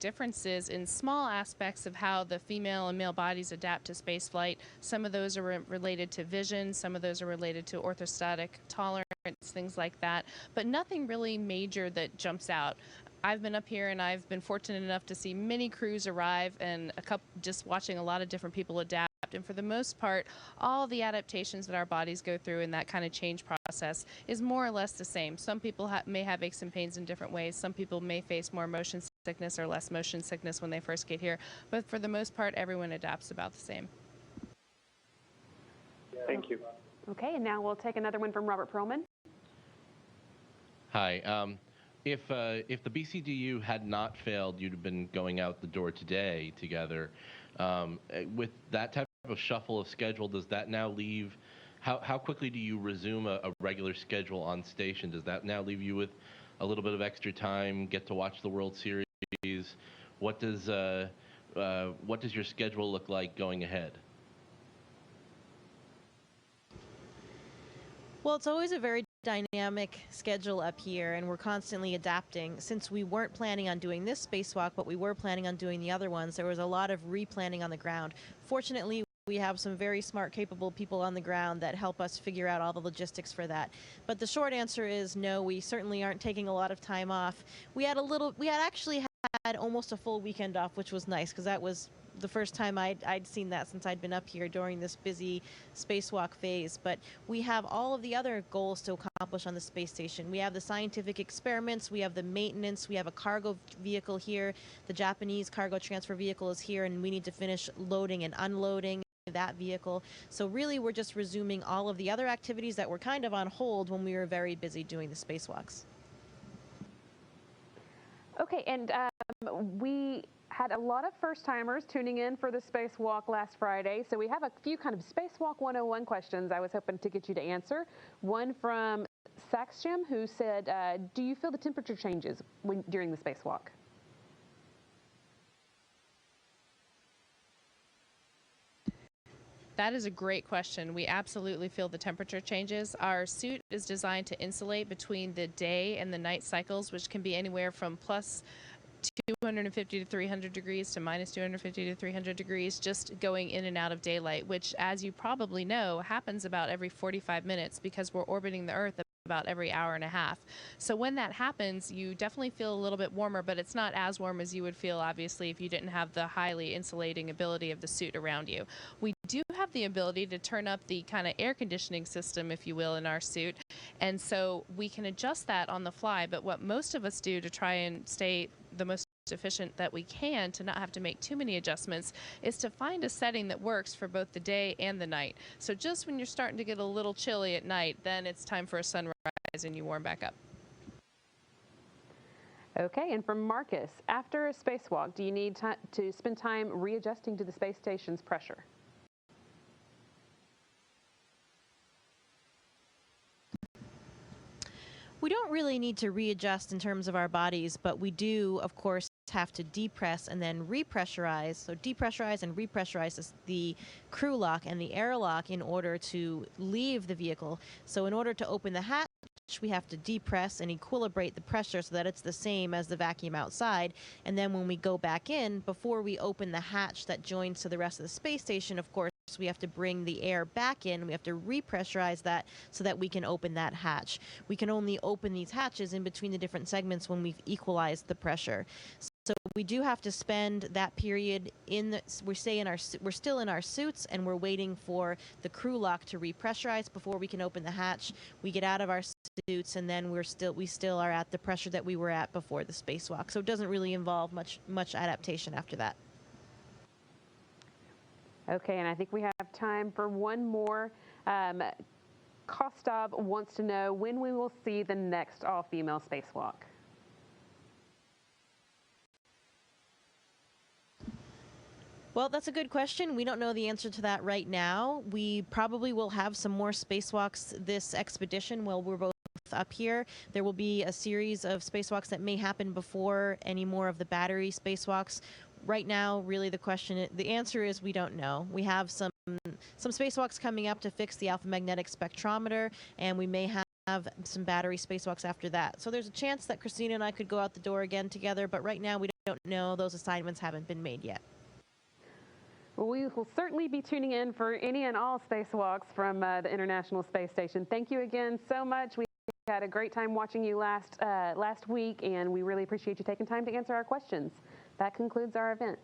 differences in small aspects of how the female and male bodies adapt to spaceflight. Some of those are related to vision, some of those are related to orthostatic tolerance, things like that, but nothing really major that jumps out. I've been up here and I've been fortunate enough to see many crews arrive and just watching a lot of different people adapt. And for the most part, all the adaptations that our bodies go through in that kind of change process is more or less the same. Some people may have aches and pains in different ways. Some people may face more motion sickness or less motion sickness when they first get here. But for the most part, everyone adapts about the same. Thank you. Okay, and now we'll take another one from Robert Perlman. Hi. If the BCDU had not failed, you'd have been going out the door today together. With that type of shuffle of schedule, does that now leave, how quickly do you resume a regular schedule on station? Does that now leave you with a little bit of extra time, get to watch the World Series? What does your schedule look like going ahead? Well, it's always a very dynamic schedule up here, and we're constantly adapting. Since we weren't planning on doing this spacewalk, but we were planning on doing the other ones, there was a lot of replanning on the ground. Fortunately, we have some very smart, capable people on the ground that help us figure out all the logistics for that. But the short answer is no, we certainly aren't taking a lot of time off. We had actually had almost a full weekend off, which was nice, because that was the first time I'd seen that since I'd been up here during this busy spacewalk phase. But we have all of the other goals to accomplish on the space station. We have the scientific experiments, we have the maintenance, we have a cargo vehicle here. The Japanese cargo transfer vehicle is here, and we need to finish loading and unloading that vehicle. So really, we're just resuming all of the other activities that were kind of on hold when we were very busy doing the spacewalks. Okay, and we had a lot of first-timers tuning in for the spacewalk last Friday, so we have a few kind of spacewalk 101 questions I was hoping to get you to answer. One from Saxjim, who said, do you feel the temperature changes during the spacewalk? That is a great question. We absolutely feel the temperature changes. Our suit is designed to insulate between the day and the night cycles, which can be anywhere from plus 250 to 300 degrees to minus 250 to 300 degrees, just going in and out of daylight, which, as you probably know, happens about every 45 minutes because we're orbiting the Earth about every hour and a half. So when that happens, you definitely feel a little bit warmer, but it's not as warm as you would feel, obviously, if you didn't have the highly insulating ability of the suit around you. We do have the ability to turn up the kind of air conditioning system, if you will, in our suit, and so we can adjust that on the fly. But what most of us do to try and stay the most efficient that we can, to not have to make too many adjustments, is to find a setting that works for both the day and the night. So just when you're starting to get a little chilly at night, then it's time for a sunrise and you warm back up. Okay, and from Marcus, after a spacewalk, do you need to spend time readjusting to the space station's pressure? We don't really need to readjust in terms of our bodies, but we do, of course, have to depress and then repressurize. So depressurize and repressurize the crew lock and the airlock in order to leave the vehicle. So in order to open the hatch, we have to depress and equilibrate the pressure so that it's the same as the vacuum outside. And then when we go back in, before we open the hatch that joins to the rest of the space station, of course, we have to bring the air back in. We have to repressurize that so that we can open that hatch. We can only open these hatches in between the different segments when we've equalized the pressure. So we do have to spend that period we're still in our suits, and we're waiting for the crew lock to repressurize before we can open the hatch. We get out of our suits, and then we still are at the pressure that we were at before the spacewalk. So it doesn't really involve much adaptation after that. Okay, and I think we have time for one more. Kostov wants to know when we will see the next all-female spacewalk. Well, that's a good question. We don't know the answer to that right now. We probably will have some more spacewalks this expedition while we're both up here. There will be a series of spacewalks that may happen before any more of the battery spacewalks. Right now, really the answer is we don't know. We have some spacewalks coming up to fix the alpha magnetic spectrometer, and we may have some battery spacewalks after that. So there's a chance that Christina and I could go out the door again together, but right now we don't know. Those assignments haven't been made yet. Well, we will certainly be tuning in for any and all spacewalks from the International Space Station. Thank you again so much. We had a great time watching you last week, and we really appreciate you taking time to answer our questions. That concludes our event.